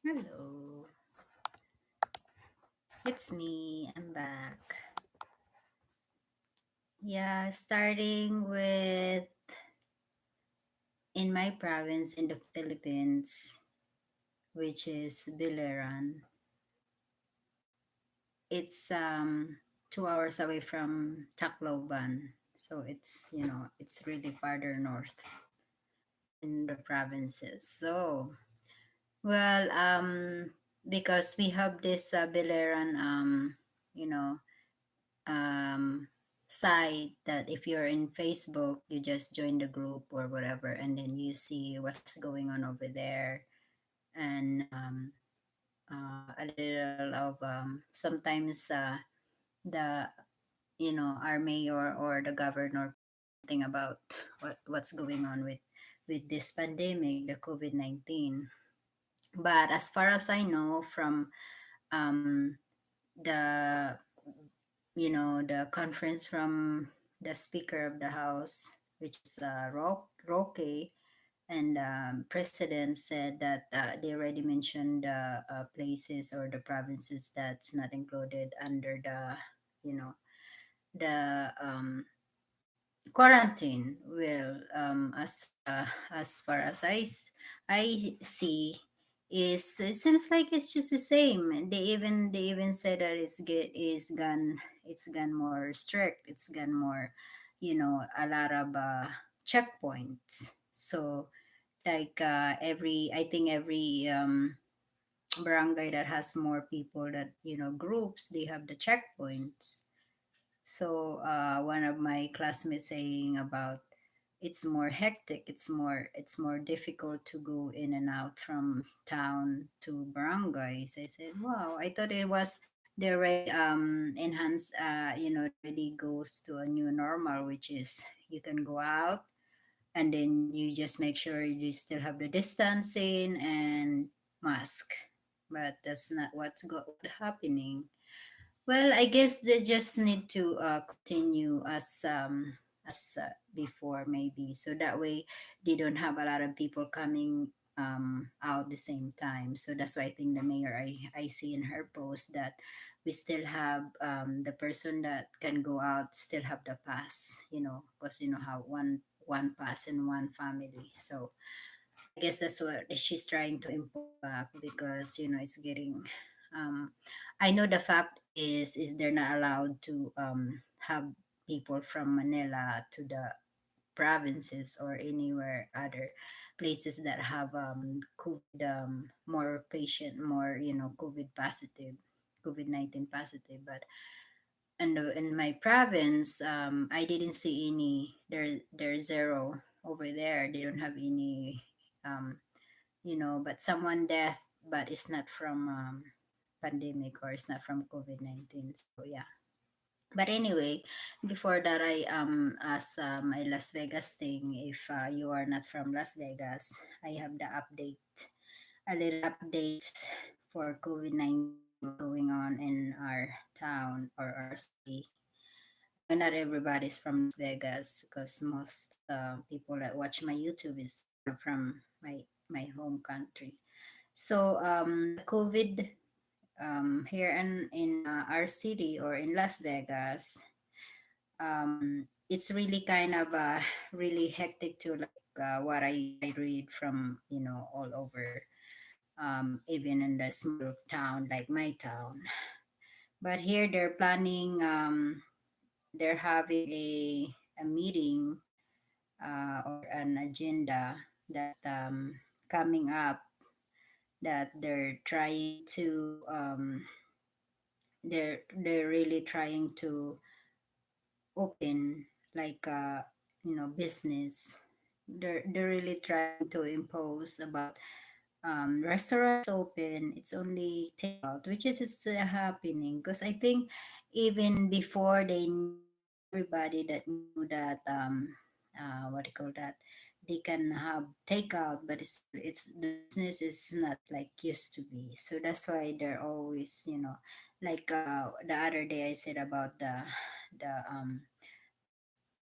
Hello, it's me. I'm back. Yeah, starting with in my province in the Philippines, which is Biliran. It's 2 hours away from Tacloban, so it's really farther north in the provinces. Well, because we have this Biliran you know um, site that if you're in Facebook, you just join the group or whatever, and then you see what's going on over there, and a little of sometimes the our mayor or the governor something about what's going on with this pandemic, the COVID-19. But as far as I know from um, the the conference from the Speaker of the House, which is Roque, and President said that they already mentioned the places or the provinces that's not included under you know, the quarantine. Well, as far as I see, is it seems like it's just the same. They even said that it's gone more strict. It's gone more, a lot of checkpoints. So like every I think every barangay that has more people, that groups, they have the checkpoints. So one of my classmates saying about it's more hectic, it's more difficult to go in and out from town to barangays. I said, wow, I thought it was they already enhanced, it already goes to a new normal, which is you can go out and then you just make sure you still have the distancing and mask. But that's not what's happening. Well, I guess they just need to continue as before, maybe, so that way they don't have a lot of people coming out the same time. So that's why I think the mayor, I see in her post that we still have the person that can go out still have the pass, because how one pass in one family. So I guess that's what she's trying to impose back, because it's getting. Um, I know the fact is they're not allowed to have people from Manila to the provinces or anywhere other places that have COVID, more patient, more COVID positive, COVID-19 positive. But in my province, I didn't see any. There's zero over there. They don't have any. Um, but someone death, but it's not from pandemic, or it's not from COVID-19. So yeah. But anyway, before that, I as my Las Vegas thing. If you are not from Las Vegas, I have the update, a little update for COVID-19, what's going on in our town or our city. I know not everybody's from Las Vegas, because most people that watch my YouTube is from my home country. So the COVID here in our city or in Las Vegas, it's really kind of really hectic to, like what I read from all over, even in the small town like my town. But here they're having a meeting or an agenda that coming up, that they're really trying to open, like business. They're really trying to impose about restaurants open, it's only takeout, which is still happening, because I think even before they knew, everybody that knew that what do you call that, they can have takeout, but it's the business is not like used to be. So that's why they're always, like the other day I said about the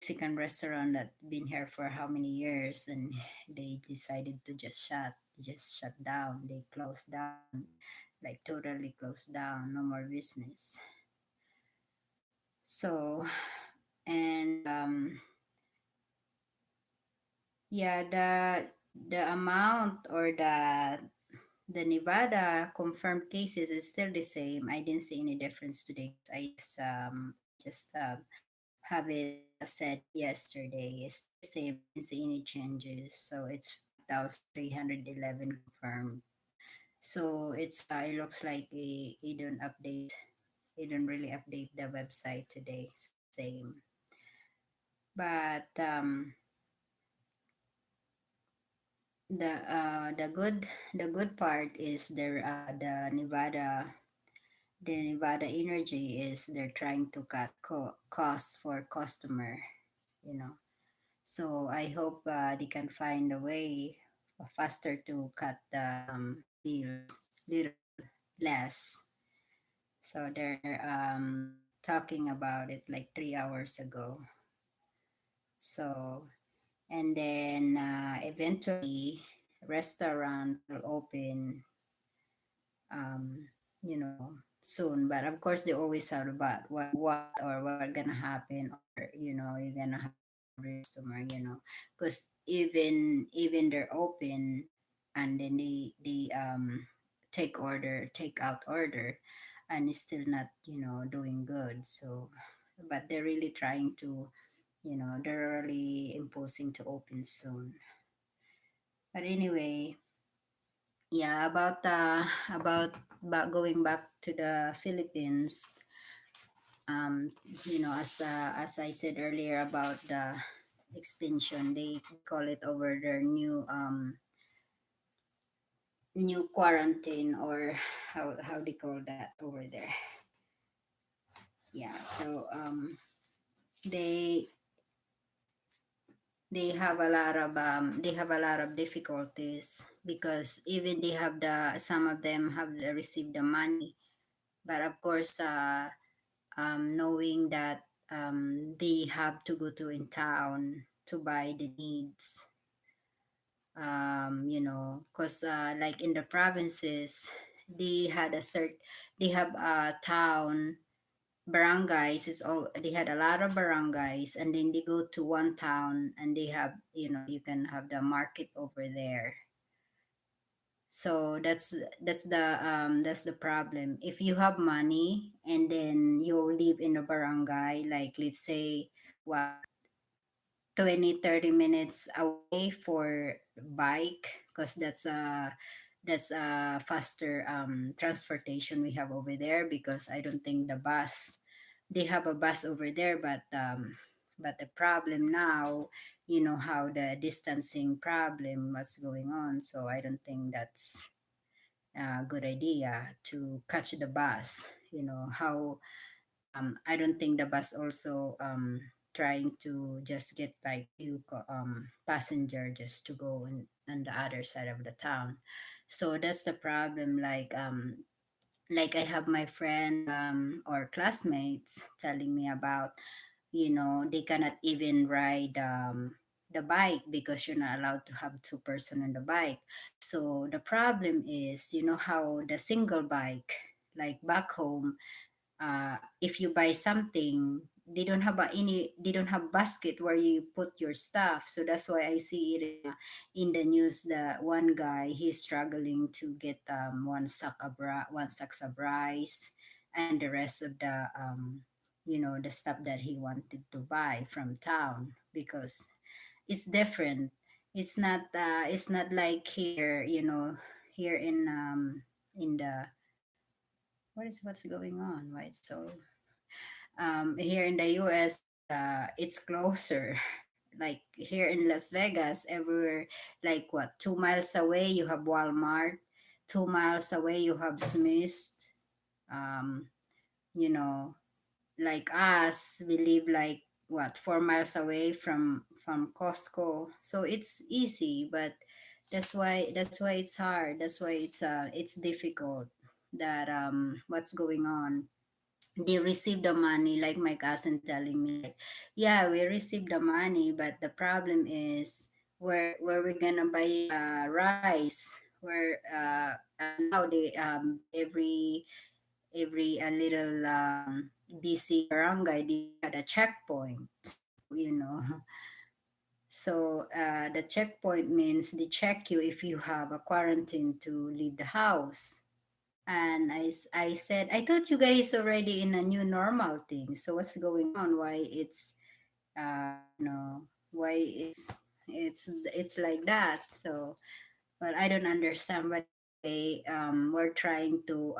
Mexican restaurant that been here for how many years, and they decided to just shut down. They closed down, like totally closed down, no more business. So, and yeah, the amount or the Nevada confirmed cases is still the same. I didn't see any difference today. I just have it said yesterday. It's still the same. I didn't see any changes. So it's 5,311 confirmed. So it looks like he don't update. He don't really update the website today. So same. But the good part is the Nevada Energy is they're trying to cut cost for customer, you know. So I hope they can find a way faster to cut the bill little less. So they're talking about it like 3 hours ago. So and then eventually restaurant will open, um, soon. But of course, they always thought about what gonna happen, or you're gonna have every customer, because even they're open, and then they take out order, and it's still not doing good. So, but they're really trying to, they're really imposing to open soon. But anyway, yeah, about going back to the Philippines. As I said earlier about the extinction, they call it over their new quarantine, or how they call that over there. Yeah, so they they have a lot of difficulties, because even they have some of them have received the money, but of course knowing that they have to go to in town to buy the needs, because like in the provinces, they had a cert they have a town barangays. They had a lot of barangays, and then they go to one town, and they have, you can have the market over there. So that's the problem. If you have money, and then you live in a barangay, like let's say what 20-30 minutes away for bike, because that's a faster transportation we have over there, because I don't think they have a bus over there, but the problem now, how the distancing problem what's going on, so I don't think that's a good idea to catch the bus. How I don't think the bus also trying to just get like few passenger just to go on the other side of the town. So that's the problem. Like I have my friend or classmates telling me about, they cannot even ride the bike, because you're not allowed to have two-person on the bike. So the problem is, how the single bike, like back home, if you buy something, they don't have basket where you put your stuff. So that's why I see it in the news that one guy, he's struggling to get one sacks of rice, and the rest of the stuff that he wanted to buy from town, because it's different. It's not like here, here in the what's going on, why it's so here in the US, it's closer. Like here in Las Vegas, everywhere, like what, 2 miles away you have Walmart, 2 miles away you have Smith's. Um, you know, like us, we live like what, 4 miles away from Costco. So it's easy, but that's why it's hard. That's why it's difficult. That what's going on. they received the money, like my cousin telling me like, yeah, we received the money, but the problem is where we gonna buy rice, where now they every little busy barangay, they had a checkpoint. So so the checkpoint means they check you if you have a quarantine to leave the house. And I said, I thought you guys already in a new normal thing. So what's going on? Why it's why it's like that? So, well, I don't understand. But anyway, we're trying to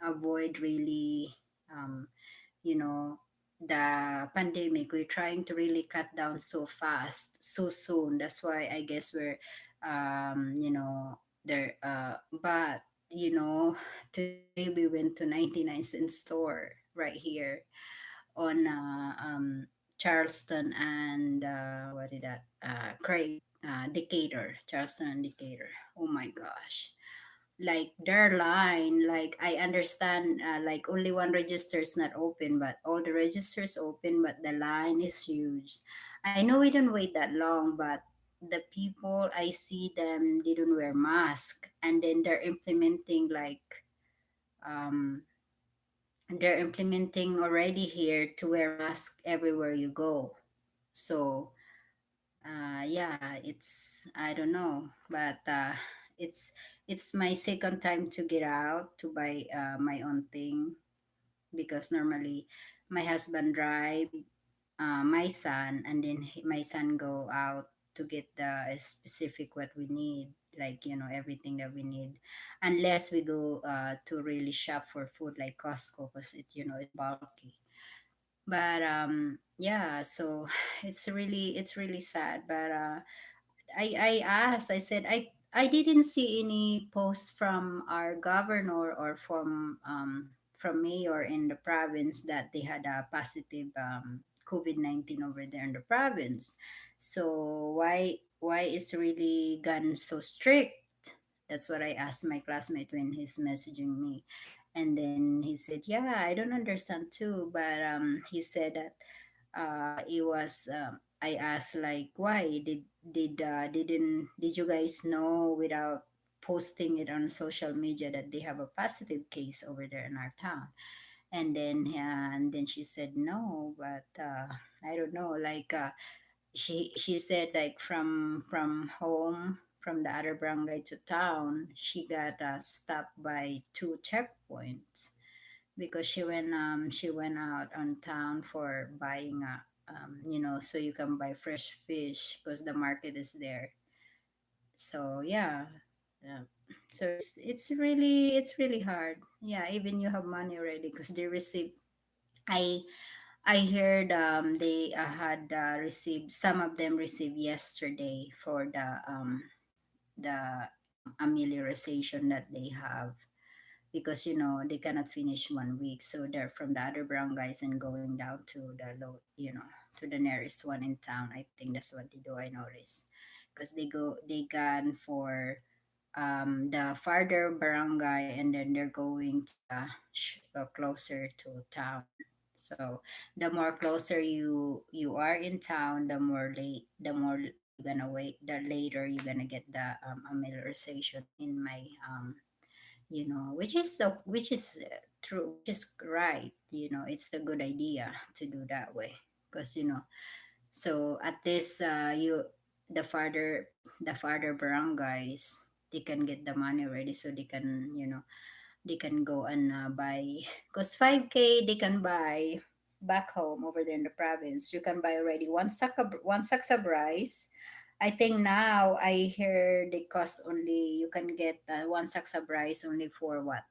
avoid really um, you know the pandemic. We're trying to really cut down so fast, so soon. That's why I guess we're there. But today we went to 99-cent store right here on Charleston and what is that? Craig, Decatur, Charleston and Decatur. Oh my gosh! Like their line, like I understand, like only one register is not open, but all the registers open, but the line is huge. I know we don't wait that long, but the people I see them didn't wear mask, and then um they're implementing already here to wear mask everywhere you go. So yeah, it's I don't know, but it's my second time to get out to buy my own thing, because normally my husband drive my son, and then my son go out to get the specific what we need, like everything that we need, unless we go to really shop for food like Costco, because it's bulky. But yeah, so it's really sad. But I asked, I said, I didn't see any post from our governor or from mayor in the province that they had a positive COVID-19 over there in the province. So why is really gone so strict? That's what I asked my classmate when he's messaging me. And then he said, yeah, I don't understand too. But he said that it was I asked like, why did you guys know without posting it on social media that they have a positive case over there in our town? And then she said no, but I don't know, like she said like from home, from the other barangay to town, she got stopped by two checkpoints, because she went out on town for buying so you can buy fresh fish because the market is there. So yeah. Yeah. So it's really hard. Yeah, even you have money already, because they receive. I i heard they had received, some of them received yesterday for the amelioration that they have, because they cannot finish 1 week, so they're from the other barangays and going down to the low, to the nearest one in town. I think that's what they do, I noticed, because they gone for the farther barangay, and then they're going to the closer to town. So the more closer you are in town, the more you're gonna wait, the later you're gonna get the amelioration, in my true, which is right. It's a good idea to do that way, because so at this the farther barangays, they can get the money ready, so they can go and buy, because 5K they can buy back home over there in the province. You can buy already one sacks of rice. I think now I hear they cost only, you can get one sacks of rice only for what,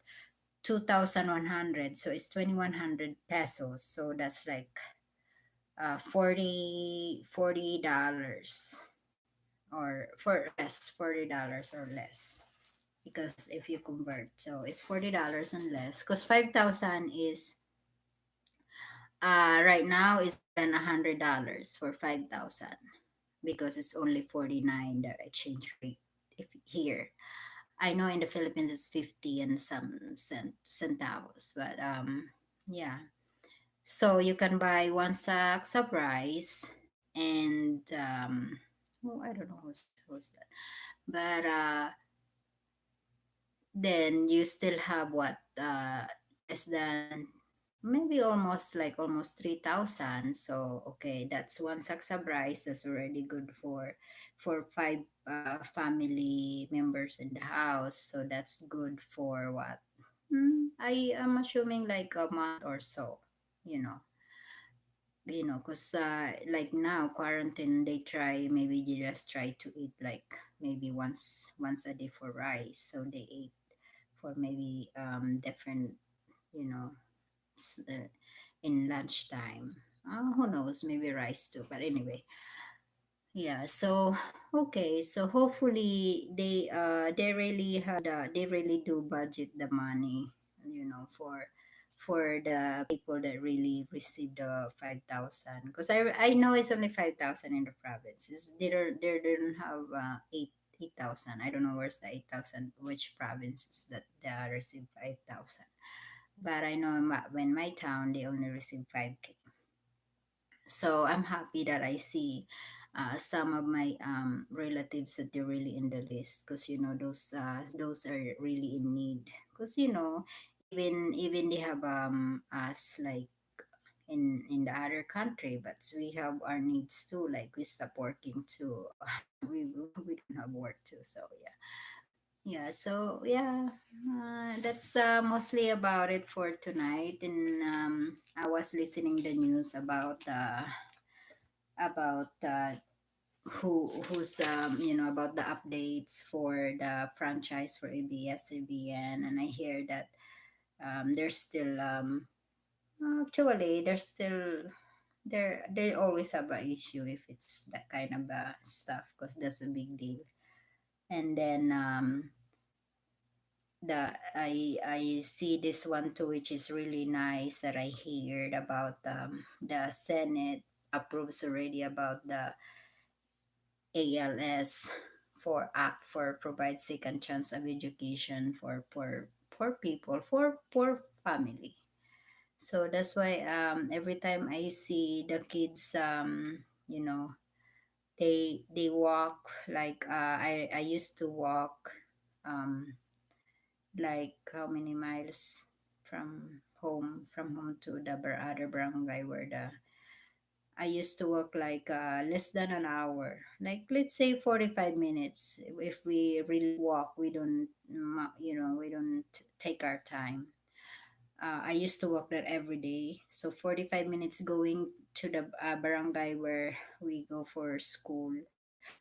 2,100. So it's 2,100 pesos. So that's like 40 dollars, or for less, $40 or less, because if you convert, so it's $40 and less, because 5,000 is right now is more than $100 for 5,000, because it's only 49 the exchange rate. If here, I know in the Philippines it's 50 and some centavos, but yeah. So you can buy one sacks of rice and oh, I don't know who's that, but then you still have what less than maybe almost 3,000. So okay, that's one sacks of rice. That's already good for five family members in the house. So that's good for what? I am assuming like a month or so. You know, because like now quarantine, they try maybe they just try to eat like maybe once a day for rice. So they ate for maybe different, you know, s- uh, in lunchtime. Who knows? Maybe rice too. But anyway, yeah. So okay. So hopefully they really do budget the money, for the people that really receive the 5,000. Because I know it's only 5,000 in the provinces. They don't have 8,000. I don't know where's the 8,000. Which provinces that they receive 5,000. But I know when my town they only receive 5K. So I'm happy that I see some of my relatives that they're really in the list, because those are really in need, because even they have us like in the other country, but we have our needs too, like we stop working too. We don't have work too, so yeah. Yeah, so yeah, that's mostly about it for tonight. And I was listening the news about who's about the updates for the franchise for ABS-CBN, and I hear that there's still actually there's still they always have a issue if it's that kind of stuff, because that's a big deal. And then I see this one too, which is really nice, that I heard about the Senate approves already about the ALS for act for provide second chance of education for poor people, for poor family. So that's why every time I see the kids, they walk like I used to walk um like how many miles from home to the other barangay, where the I used to walk like less than an hour, like let's say 45 minutes. If we really walk, we don't take our time. I used to walk that every day. So 45 minutes going to the barangay where we go for school.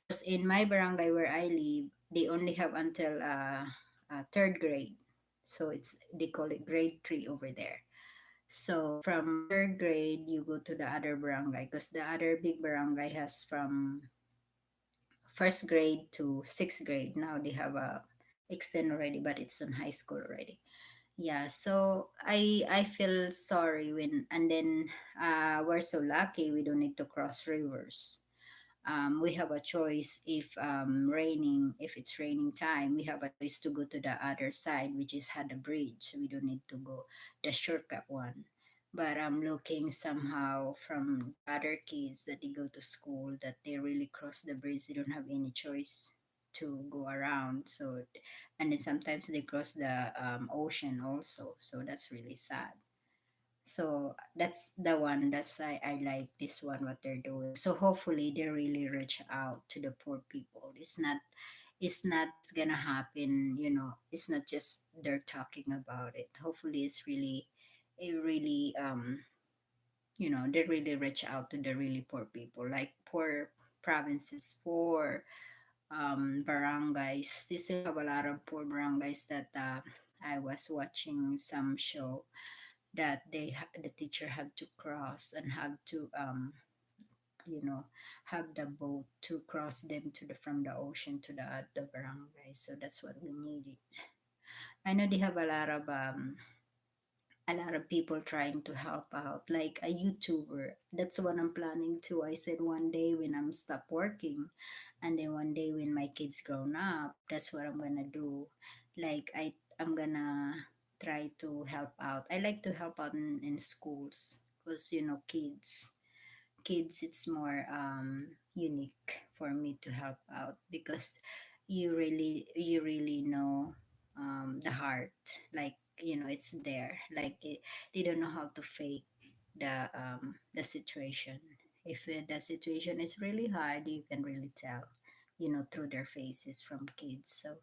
Because in my barangay where I live, they only have until third grade. So they call it grade three over there. So from third grade, you go to the other barangay, because the other big barangay has from first grade to sixth grade. Now they have a extend already, but it's in high school already. Yeah, so I feel sorry when, and then we're so lucky we don't need to cross rivers. We have a choice if it's raining time, we have a choice to go to the other side, which is had a bridge. We don't need to go the shortcut one. But I'm looking somehow from other kids that they go to school, that they really cross the bridge. They don't have any choice to go around. So, and then sometimes they cross the ocean also. So that's really sad. So that's the one that's I like this one, what they're doing. So hopefully they really reach out to the poor people. It's not gonna happen, it's not just they're talking about it. Hopefully it really they really reach out to the really poor people, like poor provinces, poor barangays. They still have a lot of poor barangays that I was watching some show that the teacher had to cross and have to you know have the boat to cross them to the from the ocean to the barangay. So that's what we needed. I know they have a lot of people trying to help out, like a YouTuber. That's what I'm planning to. I said one day when I'm stop working, and then one day when my kids grown up, that's what I'm gonna do. Like I'm gonna try to help out. I like to help out in schools, because kids it's more unique for me to help out because you really know the heart, like it's there, like they don't know how to fake the situation. If the situation is really hard, you can really tell through their faces from kids. So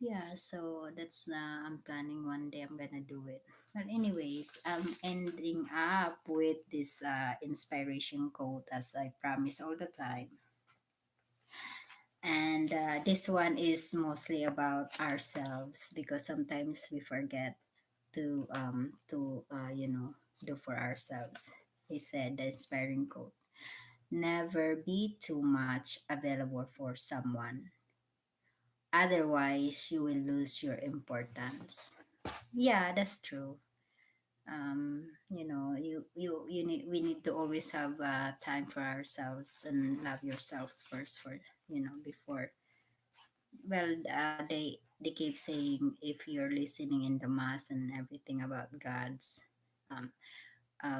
yeah, so that's I'm planning one day I'm gonna do it. But anyways, I'm ending up with this inspiration quote as I promise all the time. And this one is mostly about ourselves because sometimes we forget to do for ourselves. He said the inspiring quote: "Never be too much available for someone. Otherwise, you will lose your importance." Yeah, that's true. We need to always have time for ourselves and love yourselves first for before. Well, they keep saying if you're listening in the mass and everything about um,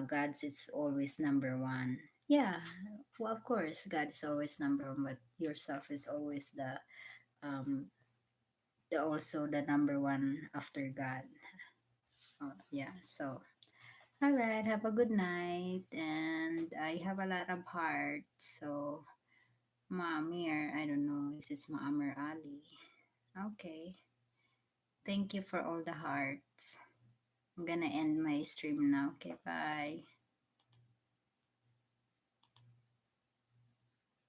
God's is always number one. Yeah, well, of course, God is always number one, but yourself is always the also the number one after God. Oh, yeah, so all right, have a good night. And I have a lot of heart. So, Mamir, I don't know, is this Maamir Ali? Okay. Thank you for all the hearts. I'm gonna end my stream now. Okay, bye.